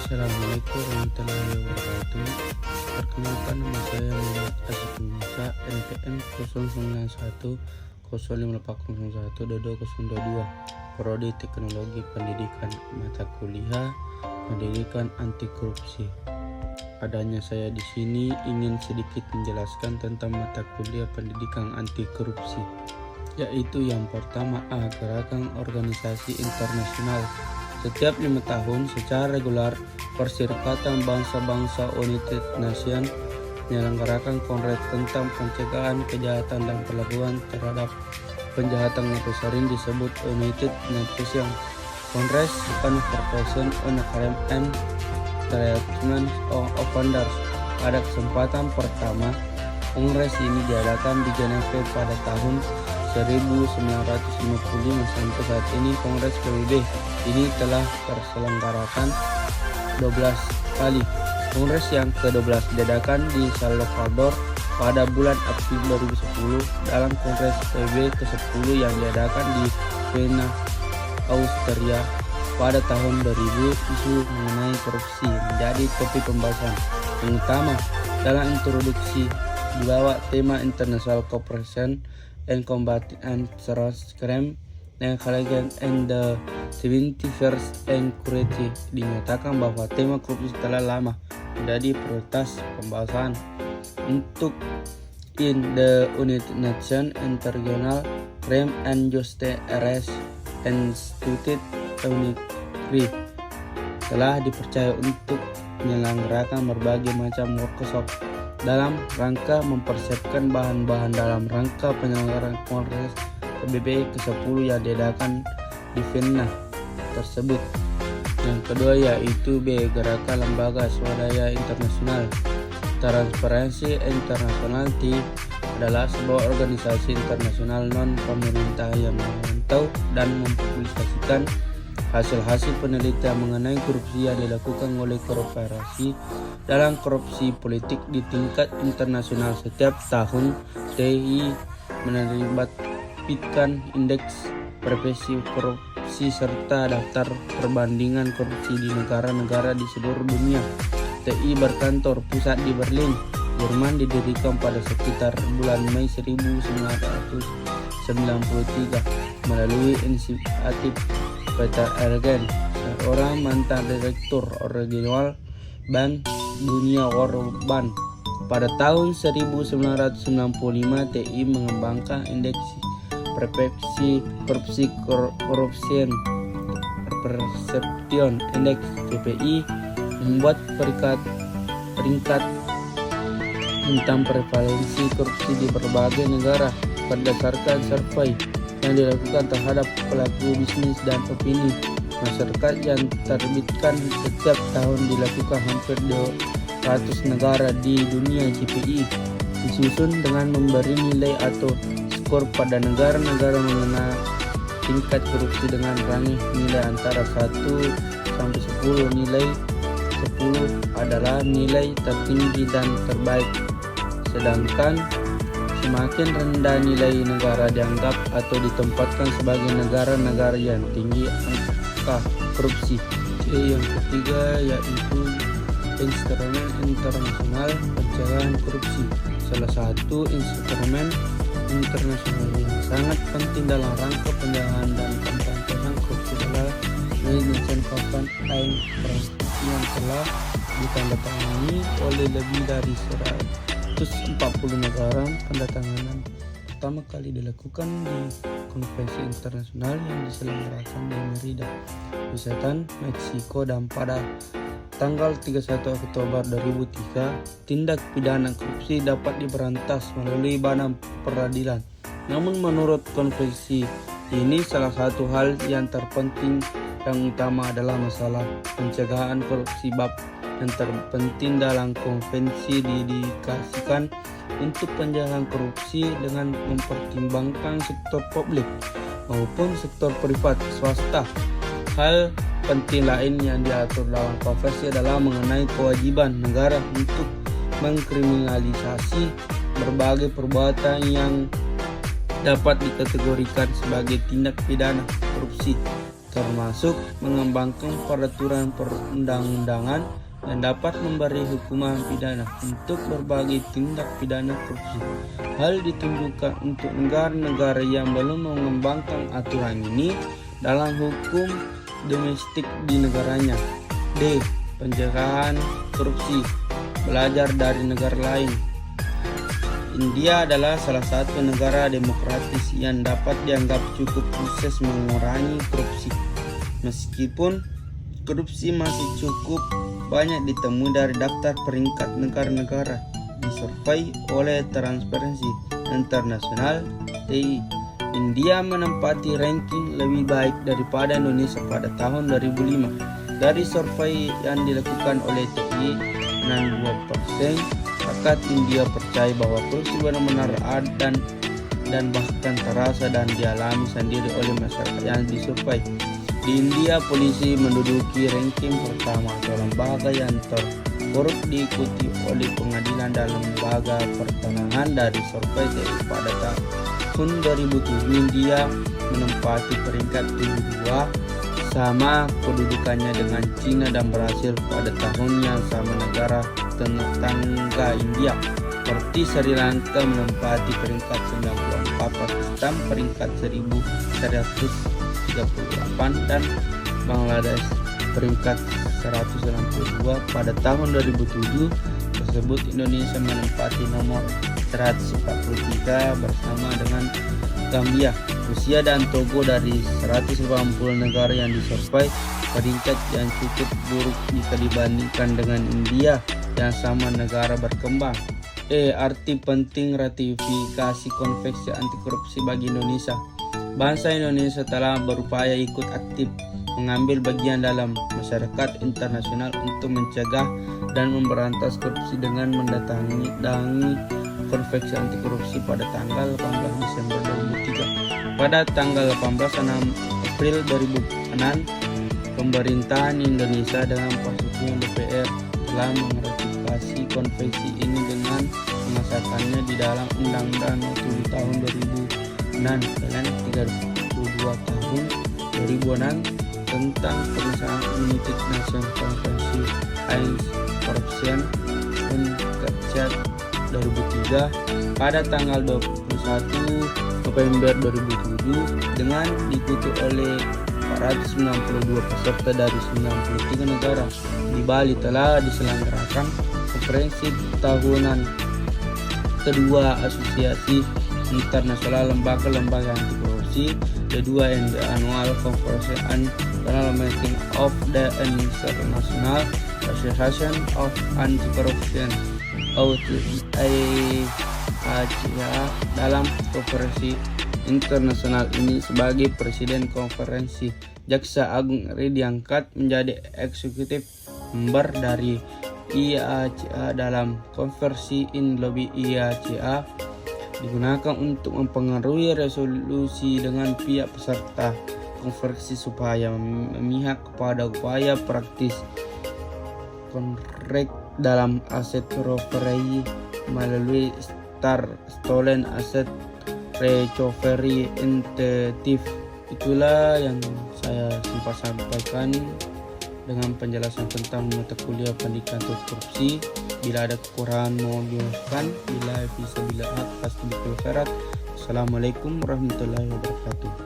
Assalamualaikum warahmatullahi wabarakatuh. Perkenalkan, nama saya Muhammad Aziz Musa, NPM 091 05401 Dodo 022, Prodi Teknologi Pendidikan, mata kuliah Pendidikan Anti Korupsi. Adanya saya di sini ingin sedikit menjelaskan tentang mata kuliah Pendidikan Anti Korupsi, yaitu yang pertama Gerakan Organisasi Internasional. Setiap 5 tahun secara regular, Perserikatan Bangsa-Bangsa United Nations menyelenggarakan kongres tentang pencegahan kejahatan dan perlakuan terhadap penjahatan atau sering disebut United Nations Congress on Prevention on Crime and Treatment of Offenders. Pada kesempatan pertama, kongres ini diadakan di Geneva pada tahun 1955 sampai saat ini. Kongres PBB ini telah terselenggarakan 12 kali. Kongres yang ke-12 diadakan di Salvador pada bulan April 2010. Dalam Kongres PBB ke-10 yang diadakan di Vienna, Austria pada tahun 2000, isu mengenai korupsi menjadi topik pembahasan yang utama. Dalam introduksi dibawa tema International Cooperation and Combat and Crime and in the 21st century. Dinyatakan bahwa tema korupsi telah lama menjadi prioritas pembahasan untuk in the United Nations International Crime and Justice Arrest Institute UNICRI telah dipercaya untuk menyelenggarakan berbagai macam workshop dalam rangka mempersiapkan bahan-bahan dalam rangka penyelenggaraan Kongres PBB ke-10 yang diadakan di Vienna tersebut. Yang kedua yaitu Gerakan Lembaga Swadaya Internasional. Transparency International adalah sebuah organisasi internasional non-pemerintah yang memantau dan mempublikasikan hasil-hasil penelitian mengenai korupsi yang dilakukan oleh korporasi dalam korupsi politik di tingkat internasional. Setiap tahun, TI menerbitkan indeks persepsi korupsi serta daftar perbandingan korupsi di negara-negara di seluruh dunia. TI berkantor pusat di Berlin, Jerman, didirikan pada sekitar bulan Mei 1993 melalui inisiatif Peter Ergen, seorang mantan direktur regional Bank Dunia World Bank. Pada tahun 1995, TI mengembangkan indeks persepsi korupsi Corruption Perception Index (CPI), membuat peringkat tentang prevalensi korupsi di berbagai negara berdasarkan survei yang dilakukan terhadap pelaku bisnis dan opini masyarakat yang terbitkan setiap tahun dilakukan hampir 200 negara di dunia. CPI disusun dengan memberi nilai atau skor pada negara-negara mengenai tingkat korupsi dengan rangkaian nilai antara 1 sampai 10. Nilai 10 adalah nilai tertinggi dan terbaik, sedangkan semakin rendah nilai negara dianggap atau ditempatkan sebagai negara-negara yang tinggi angka korupsi. Yang ketiga yaitu Instrumen Internasional Pencegahan Korupsi. Salah satu instrumen internasional yang sangat penting dalam rangka pencegahan dan pemberantasan korupsi adalah United Nations Compact yang telah ditandatangani oleh lebih dari 140 negara. Penandatanganan pertama kali dilakukan di konferensi internasional yang diselenggarakan di Merida, Yucatan, Meksiko, dan pada tanggal 31 Oktober 2003, tindak pidana korupsi dapat diberantas melalui badan peradilan. Namun menurut konferensi ini, salah satu hal yang terpenting yang utama adalah masalah pencegahan korupsi. Bab yang terpenting dalam konvensi didedikasikan untuk pencegahan korupsi dengan mempertimbangkan sektor publik maupun sektor privat swasta. Hal penting lain yang diatur dalam konvensi adalah mengenai kewajiban negara untuk mengkriminalisasi berbagai perbuatan yang dapat dikategorikan sebagai tindak pidana korupsi, termasuk mengembangkan peraturan perundang-undangan yang dapat memberi hukuman pidana untuk berbagai tindak pidana korupsi. Hal ditunjukkan untuk negara-negara yang belum mengembangkan aturan ini dalam hukum domestik di negaranya. D. Pencegahan korupsi. Belajar dari negara lain. India adalah salah satu negara demokratis yang dapat dianggap cukup sukses mengurangi korupsi. Meskipun korupsi masih cukup banyak ditemui dari daftar peringkat negara-negara disurvei oleh Transparency International (TI). India menempati ranking lebih baik daripada Indonesia pada tahun 2005. Dari survei yang dilakukan oleh TI, 62% masyarakat India percaya bahwa korupsi benar-benar ada dan bahkan terasa dan dialami sendiri oleh masyarakat yang disurvei. Di India, polisi menduduki ranking pertama atau lembaga yang terkorup, diikuti oleh pengadilan dan lembaga pertanahan. Dari survei TI pada tahun 2007, India menempati peringkat 72, sama kedudukannya dengan Cina dan Brasil pada tahun yang sama. Negara tetangga India seperti Sri Lanka menempati peringkat 94, Pakistan peringkat 1138 dan Bangladesh peringkat 162. Pada tahun 2007 tersebut Indonesia menempati nomor 143 bersama dengan Gambia, Rusia dan Togo. Dari 180 negara yang disurvei, peringkat yang cukup buruk jika dibandingkan dengan India yang sama negara berkembang. Arti penting ratifikasi konvensi anti korupsi bagi Indonesia. Bangsa Indonesia telah berupaya ikut aktif mengambil bagian dalam masyarakat internasional untuk mencegah dan memberantas korupsi dengan mendatangi konvensi anti korupsi pada tanggal 18 Desember 2003. Pada tanggal 18 April 2006, pemerintahan Indonesia dengan persetujuan DPR telah meratifikasi konvensi ini dengan mengesahkannya di dalam Undang-Undang 7 tahun 2006 dan 32 tahun 2006 tentang pengesahan United Nations Convention Against Corruption (UNCAC) 2003 pada tanggal 21 November 2007 dengan diikuti oleh 492 peserta dari 93 negara. Di Bali telah diselenggarakan konferensi tahunan kedua Asosiasi Internasional Lembaga-Lembaga Anti Korupsi, kedua and the Annual Conference and General Meeting of the International Association of Anti-Corruption (IACA). Dalam konferensi internasional ini, sebagai presiden konferensi, Jaksa Agung RI diangkat menjadi eksekutif member dari IACA. Dalam konferensi ini, lobby IACA digunakan untuk mempengaruhi resolusi dengan pihak peserta konferensi supaya memihak kepada upaya praktis korek dalam aset recovery melalui stolen asset recovery initiative. Itulah yang saya sempat sampaikan dengan penjelasan tentang mata kuliah pendidikan korupsi. Bila ada kekurangan mohon dimaafkan. Bila bisa bila pasti betul syarat. Assalamualaikum warahmatullahi wabarakatuh.